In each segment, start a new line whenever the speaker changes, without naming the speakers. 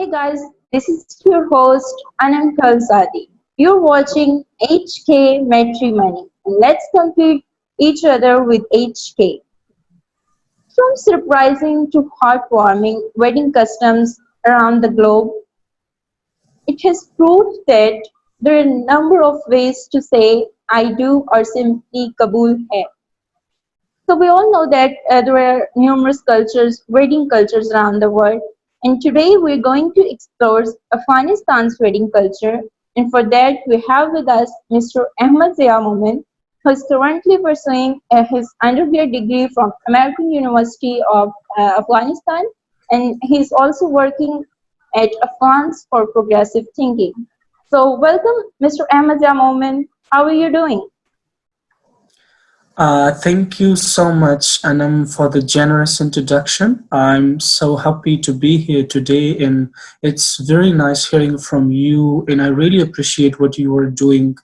Hey guys, this is your host Anam Kalsadi. You're watching HK Matrimony. Let's compete each other with HK. From surprising to heartwarming wedding customs around the globe, it has proved that there are a number of ways to say I do or simply Kabul hai. So we all know that there are numerous cultures, wedding cultures around the world, and today we're going to explore Afghanistan's wedding culture. And for that, we have with us Mr. Ahmed Momand, who is currently pursuing his undergrad degree from American University of Afghanistan, and he's also working at Afghans for Progressive Thinking. So, welcome, Mr. Ahmed Momand. How are you doing?
Thank you so much, Anam, for the generous introduction. I'm so happy to be here today, and it's very nice hearing from you. And I really appreciate what you are doing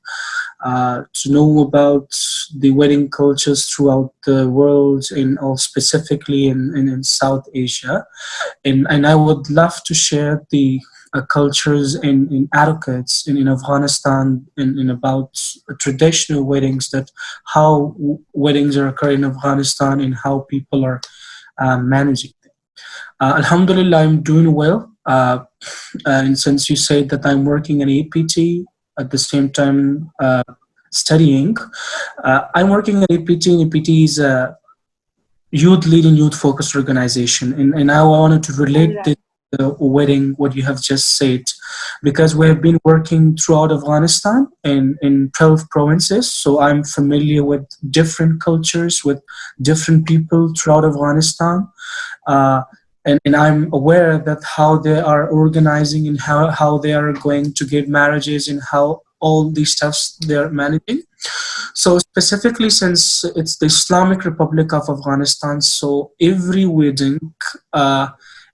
to know about the wedding cultures throughout the world, and all specifically in South Asia. And I would love to share the cultures in etiquettes in Afghanistan in about traditional weddings, that how weddings are occurring in Afghanistan and how people are managing them. Alhamdulillah, I'm doing well. And since you said that I'm working in APT at the same time studying, I'm working at APT, and APT is a youth leading youth focused organization, and I wanted to relate this wedding what you have just said, because we have been working throughout Afghanistan in 12 provinces, so I'm familiar with different cultures, with different people throughout Afghanistan. uh, and I'm aware that how they are organizing, and how they are going to get marriages, and how all these stuffs they're managing. So specifically, since it's the Islamic Republic of Afghanistan, so every wedding uh,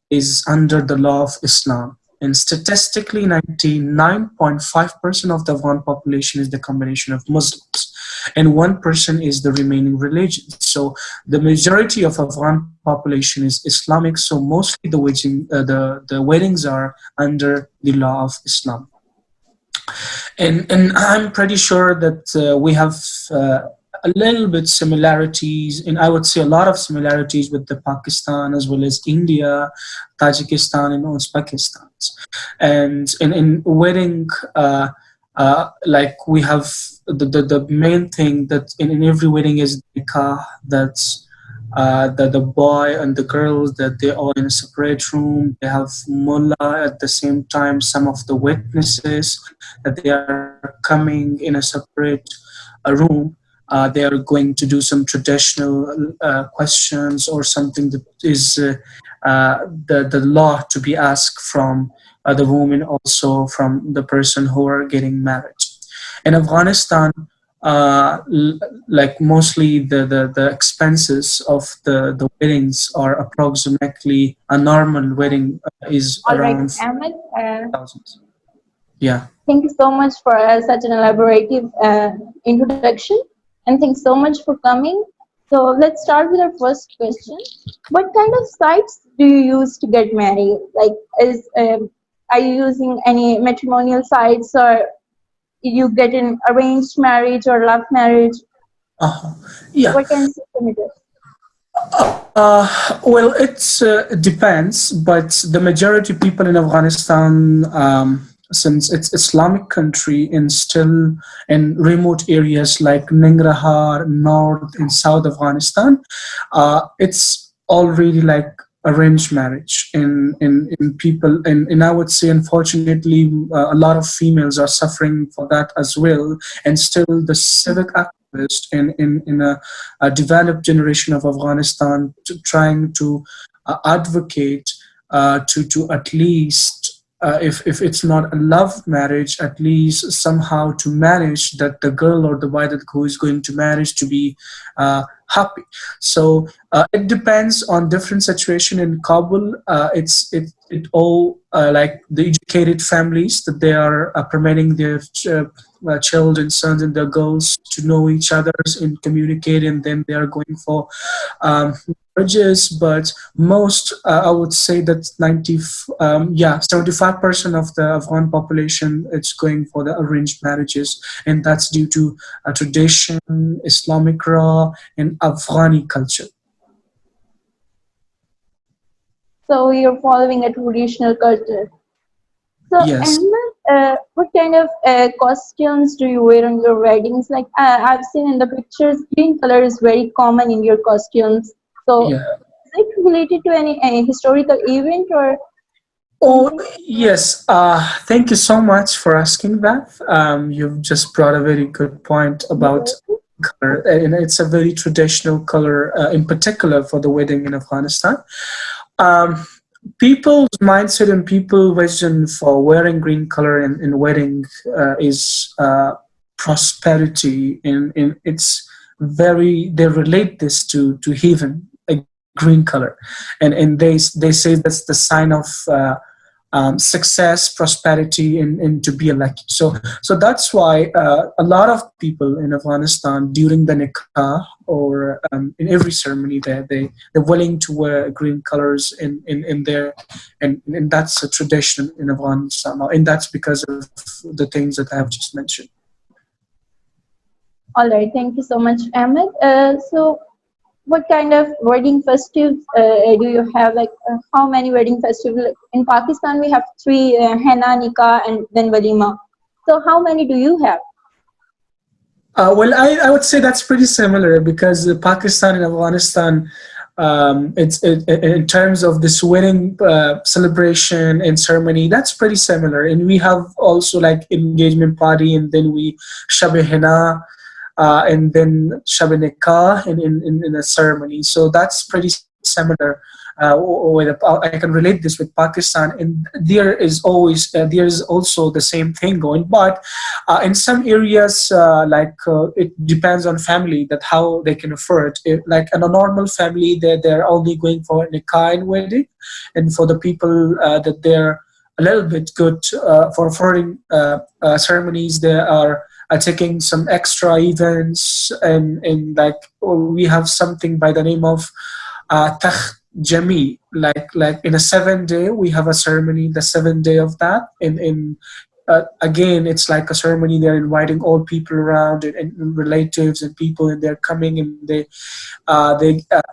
is under the law of Islam. And statistically, 99.5% of the Afghan population is the combination of Muslims, and 1% is the remaining religion. So the majority of Afghan population is Islamic. So mostly the weddings are under the law of Islam. And I'm pretty sure that we have a little bit similarities, and I would say a lot of similarities with the Pakistan as well as India, Tajikistan, and Uzbekistan. And in wedding, like we have the main thing that in every wedding is nikah. That's the boy and the girls, that they're all in a separate room. They have mullah at the same time, some of the witnesses, that they are coming in a separate room. They are going to do some traditional questions, or something that is the law to be asked from the woman, also from the person who are getting married. In Afghanistan, like mostly the expenses of the weddings are approximately, a normal wedding is
All right,
around
Ahmed.
4,000. Yeah.
Thank you so much for such an elaborative introduction, and thanks so much for coming. So let's start with our first question. What kind of sites do you use to get married? Like, are you using any matrimonial sites, or you get an arranged marriage or love marriage?
uh Yeah.
What kind of system it is?
Well, it depends, but the majority people in Afghanistan, since it's Islamic country and still in remote areas like Nangarhar, North and South Afghanistan, it's already like arranged marriage in people, and I would say unfortunately a lot of females are suffering for that as well, and still the civic activists in a developed generation of Afghanistan trying to advocate to at least, if it's not a love marriage, at least somehow to manage that the girl or the boy that who is going to marriage to be happy. So it depends on different situation in Kabul. It all like the educated families, that they are permitting their children, sons and their girls to know each others and communicate, and then they are going for marriages, but most, I would say that 75% of the Afghan population it's going for the arranged marriages, and that's due to tradition, Islamic law, and Afghani culture.
So you're following a traditional culture. So,
Yes,
Ahmed, what kind of costumes do you wear on your weddings? Like I've seen in the pictures, green color is very common in your costumes. So,
yeah.
is it related to any historical event or
Oh,
something?
yes. Thank you so much for asking that. You've just brought a very good point
You're
about
welcome.
color, and it's a very traditional color, in particular for the wedding in Afghanistan. Um, People's mindset and people vision for wearing green color in wedding is prosperity, and it's very they relate this to heaven, a green color, and they say that's the sign of success, prosperity, and to be a lucky. So that's why a lot of people in Afghanistan during the nikah or in every ceremony, they're willing to wear green colors in their, and that's a tradition in Afghanistan, and that's because of the things that I have just mentioned.
All right, thank you so much, Ahmed. So, what kind of wedding festives do you have? Like, how many wedding festivals? In Pakistan, we have three: henna, nikah, and then walima. So, how many do you have?
Well, I would say that's pretty similar because Pakistan and Afghanistan, in terms of this wedding celebration and ceremony, that's pretty similar. And we have also like engagement party, and then we shabi henna, and then shabi nikah in a ceremony. So that's pretty similar. I can relate this with Pakistan, and there is also the same thing going, but in some areas, it depends on family that how they can afford. Like in a normal family, they're only going for nikah and wedding, and for the people that they're a little bit good for foreign ceremonies, they are taking some extra events, and like we have something by the name of Takh Jami, like in a 7 day we have a ceremony, the 7th day of that, in again it's like a ceremony. They're inviting all people around, and relatives and people, and they're coming, and they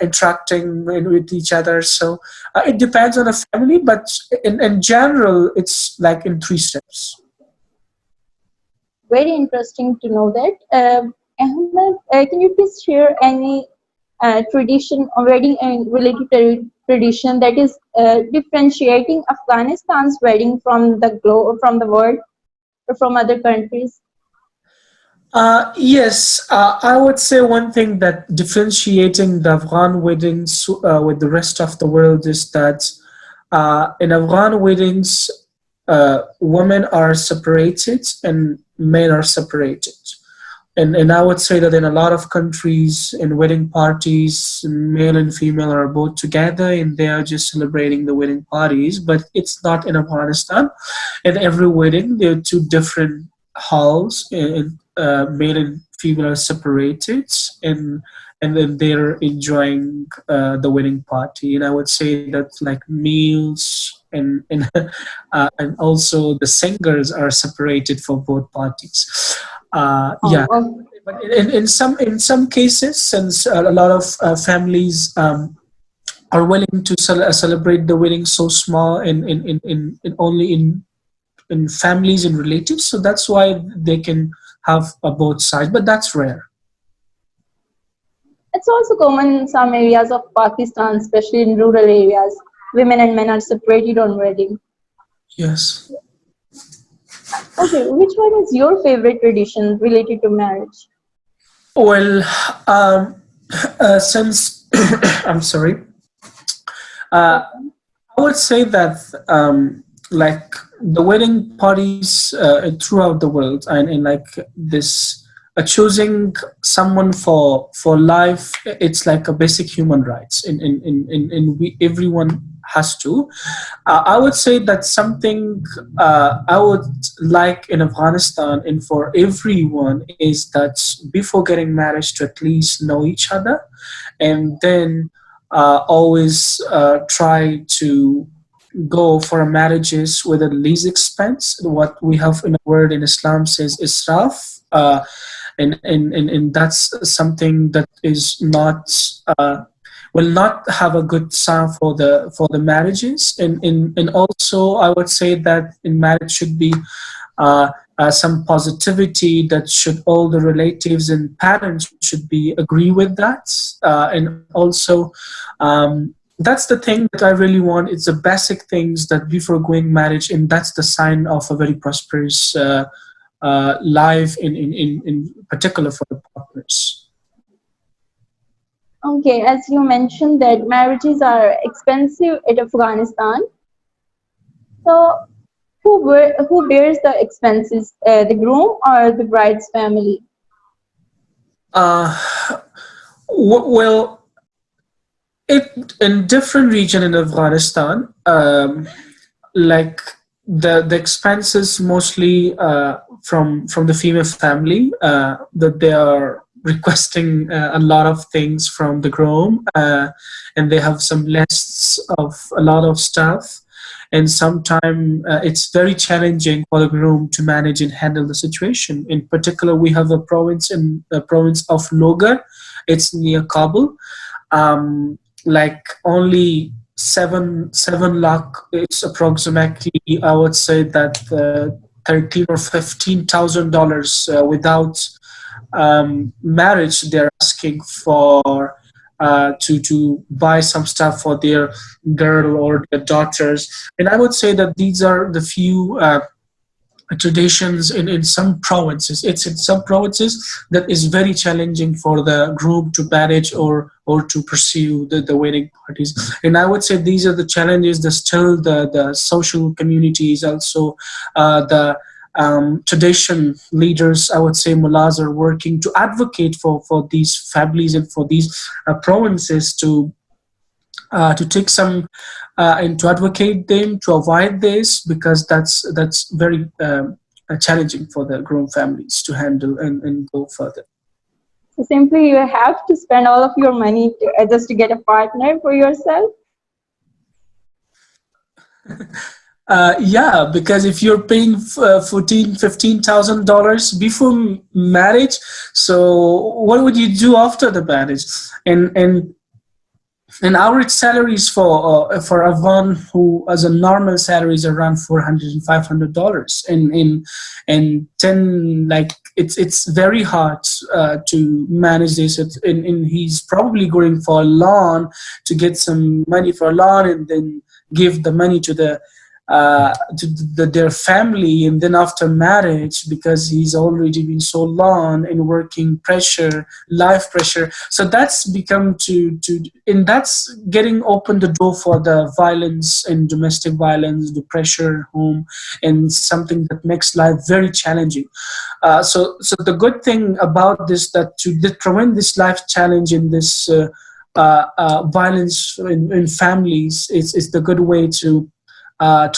interacting with each other. So it depends on the family, but in general it's like in 3 steps.
Very interesting to know that. Ahmed, can you please share any tradition or wedding and related tradition that is differentiating Afghanistan's wedding from the from the world or from other countries?
Yes, I would say one thing that differentiating the Afghan weddings with the rest of the world is that in Afghan weddings, women are separated and men are separated. And I would say that in a lot of countries, in wedding parties, male and female are both together and they are just celebrating the wedding parties. But it's not in Afghanistan. In every wedding, there are two different halls, and male and female are separated, and then they're enjoying the wedding party. And I would say that like meals and also the singers are separated for both parties. Yeah,
Oh,
but in some cases, since a lot of families are willing to celebrate the wedding so small in only in families and relatives, so that's why they can have both sides, but that's rare.
it's also common in some areas of Pakistan, especially in rural areas. Women and men are separated on wedding.
Yes.
Okay, which one is your favorite tradition related to marriage?
Well, since I'm sorry,
It's
uh,
okay.
I would say that like the wedding parties throughout the world, and like this choosing someone for life, it's like a basic human rights, and everyone has to. I would say that something I would like in Afghanistan and for everyone is that before getting married to at least know each other, and then always try to go for marriages with the least expense. What we have in a word in Islam says israf, and that's something that is not will not have a good sound for the marriages. And also I would say that in marriage should be some positivity that should all the relatives and parents should be agree with that. And also that's the thing that I really want. It's the basic things that before going marriage, and that's the sign of a very prosperous life in particular for the partners.
Okay, as you mentioned that marriages are expensive at Afghanistan, so who bears the expenses, the groom or the bride's family?
Uh, well, it in different region in Afghanistan, like the expenses mostly from the female family, that they are requesting a lot of things from the groom, and they have some lists of a lot of stuff, and sometimes it's very challenging for the groom to manage and handle the situation. In particular, we have a province in the province of Logar. It's near Kabul. Like only seven lakh is approximately, I would say that 13 or $15,000 without marriage. They're asking for to buy some stuff for their girl or their daughters, and I would say that these are the few traditions in some provinces. It's in some provinces that is very challenging for the groom to manage or to pursue the wedding parties. And I would say these are the challenges that still the social communities, also the tradition leaders, I would say mullahs, are working to advocate for these families and for these provinces to take some and to advocate them to avoid this, because that's very challenging for the grown families to handle and go further.
So simply you have to spend all of your money just to get a partner for yourself.
Yeah, because if you're paying 14 $15,000 before marriage, so what would you do after the marriage? And average salaries for Afghan, who as a normal salary is around 400 and $500, and 10, like it's very hard to manage this. And he's probably going for a loan to get some money for a loan, and then give the money to their family, and then after marriage, because he's already been so long in working pressure, life pressure, so that's become to and that's getting open the door for the violence and domestic violence, the pressure home, and something that makes life very challenging. So the good thing about this, that to prevent this life challenge in this violence in families, is the good way to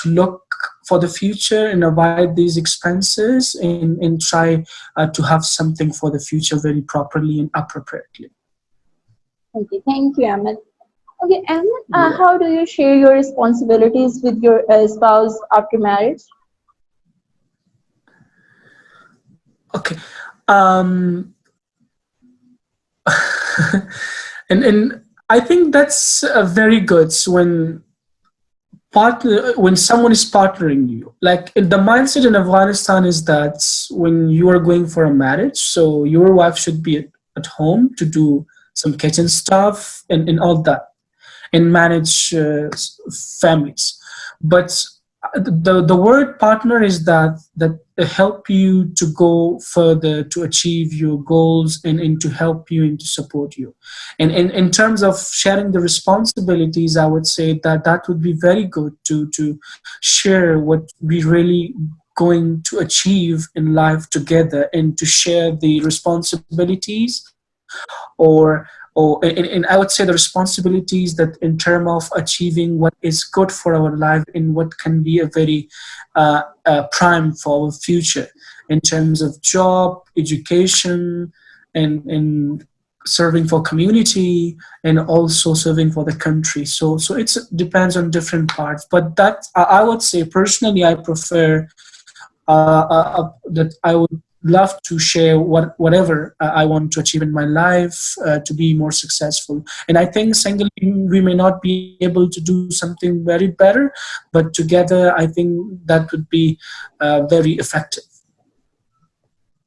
look for the future and avoid these expenses, and try to have something for the future very properly and appropriately.
Okay, thank you, Ahmed. Okay, Ahmed,
Yeah.
how do you share your responsibilities with your spouse after marriage?
Okay. Um, and I think that's very good when someone is partnering you. Like the mindset in Afghanistan is that when you are going for a marriage, so your wife should be at home to do some kitchen stuff and all that, and manage families. But the word partner is that help you to go further, to achieve your goals, and to help you and to support you. And in terms of sharing the responsibilities, I would say that would be very good to share what we really going to achieve in life together, and to share the responsibilities, or and I would say the responsibilities that in terms of achieving what is good for our life, and what can be a very prime for our future in terms of job, education, and serving for community and also serving for the country. So it depends on different parts. But that I would say personally, I prefer that I would love to share whatever I want to achieve in my life to be more successful. And I think singly we may not be able to do something very better, but together I think that would be very effective.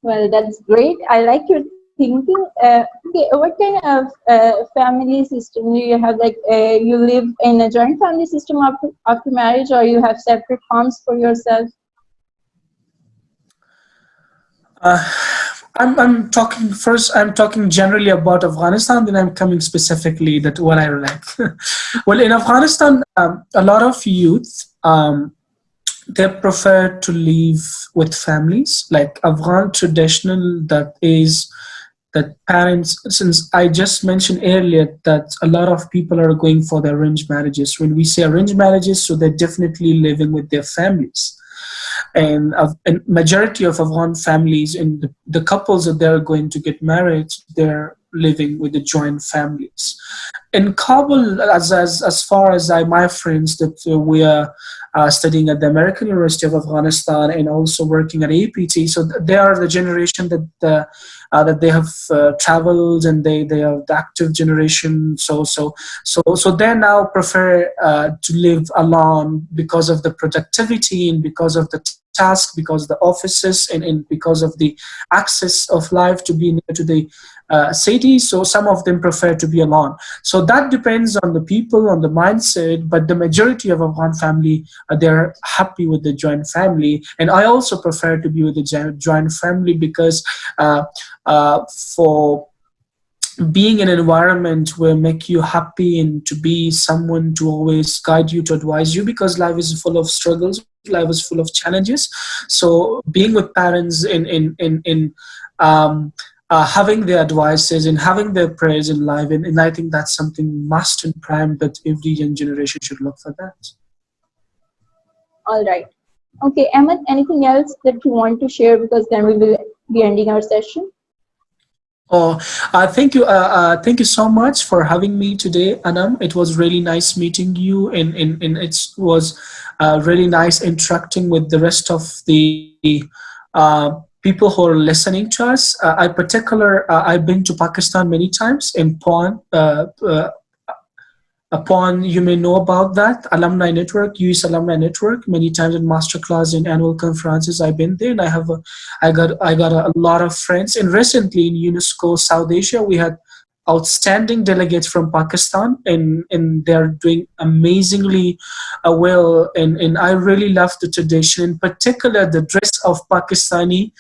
Well, that's great. I like your thinking. Okay, what kind of family system do you have? Like, you live in a joint family system after marriage, or you have separate homes for yourself?
Uh, I'm talking first. I'm talking generally about Afghanistan. Then I'm coming specifically that what I like. Well, in Afghanistan, a lot of youth they prefer to live with families, like Afghan traditional. That is that parents. Since I just mentioned earlier that a lot of people are going for the arranged marriages. When we say arranged marriages, so they're definitely living with their families and majority of Afghan families and the couples that they're going to get married, they're living with the joint families. In Kabul, as far as my friends that we are studying at the American University of Afghanistan and also working at APT, so they are the generation that they have traveled and they are the active generation. So they now prefer to live alone because of the productivity and because of the task, because the offices and because of the access of life to be near to the city. So some of them prefer to be alone. So that depends on the people, on the mindset. But the majority of Afghan family, they're happy with the joint family. And I also prefer to be with the joint family because uh, for being in an environment where make you happy and to be someone to always guide you, to advise you, because life is full of struggles, life is full of challenges. So being with parents um, having their advices and having their prayers in life, and I think that's something must and prime that every young generation should look for that.
All right. Okay, Ahmed, anything else that you want to share? Because then we will be ending our session.
Oh, thank you so much for having me today, Anam. It was really nice meeting you, and it was really nice interacting with the rest of the people who are listening to us. I've been to Pakistan many times in Pune, upon you may know about that alumni network, US alumni network. Many times in masterclass and annual conferences, I've been there, and I got a lot of friends. And recently in UNESCO South Asia, we had outstanding delegates from Pakistan, and they're doing amazingly well. And I really love the tradition, in particular the dress of Pakistani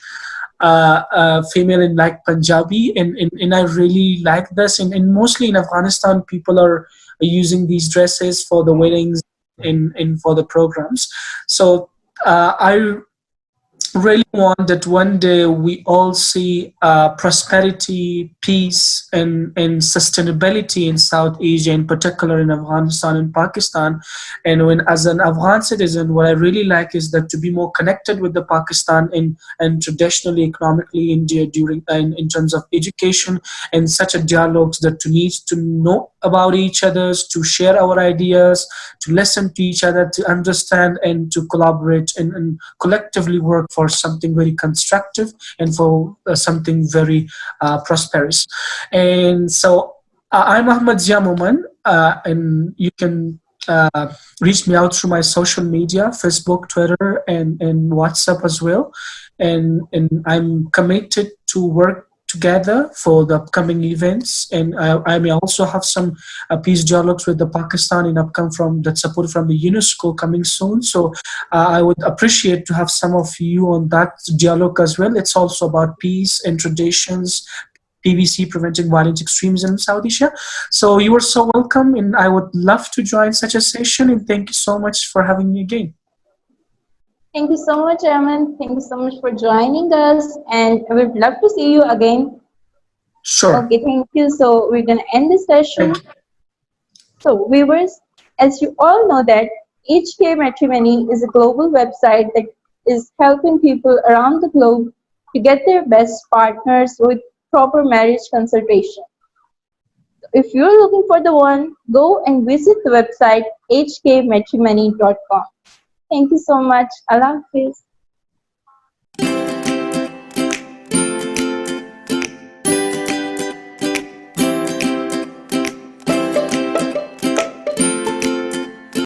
female in like Punjabi, and I really like this. And mostly in Afghanistan, people are using these dresses for the weddings and for the programs. So I really want that one day we all see prosperity, peace, and sustainability in South Asia, in particular in Afghanistan and Pakistan. And when, as an Afghan citizen, what I really like is that to be more connected with the Pakistan and traditionally, economically, India during in terms of education and such a dialogues that to need to know about each others, to share our ideas, to listen to each other, to understand and to collaborate and collectively work for something very constructive and for something very prosperous. And so I'm Ahmed Momand, and you can reach me out through my social media, Facebook, Twitter, and WhatsApp as well. And I'm committed to work together for the upcoming events, and I may also have some peace dialogues with the Pakistan in upcoming from that support from the UNESCO coming soon. So I would appreciate to have some of you on that dialogue as well. It's also about peace and traditions, PVC, preventing violent extremism in South Asia. So you are so welcome, and I would love to join such a session. And thank you so much for having me again.
Thank you so much, Ahmed. Thank you so much for joining us, and we'd love to see you again.
Sure.
Okay, thank you. So we're gonna end this session.
Thank you.
So viewers, as you all know that HK Matrimony is a global website that is helping people around the globe to get their best partners with proper marriage consultation. If you're looking for the one, go and visit the website hkmatrimony.com. Thank you so much. Allah Hafiz.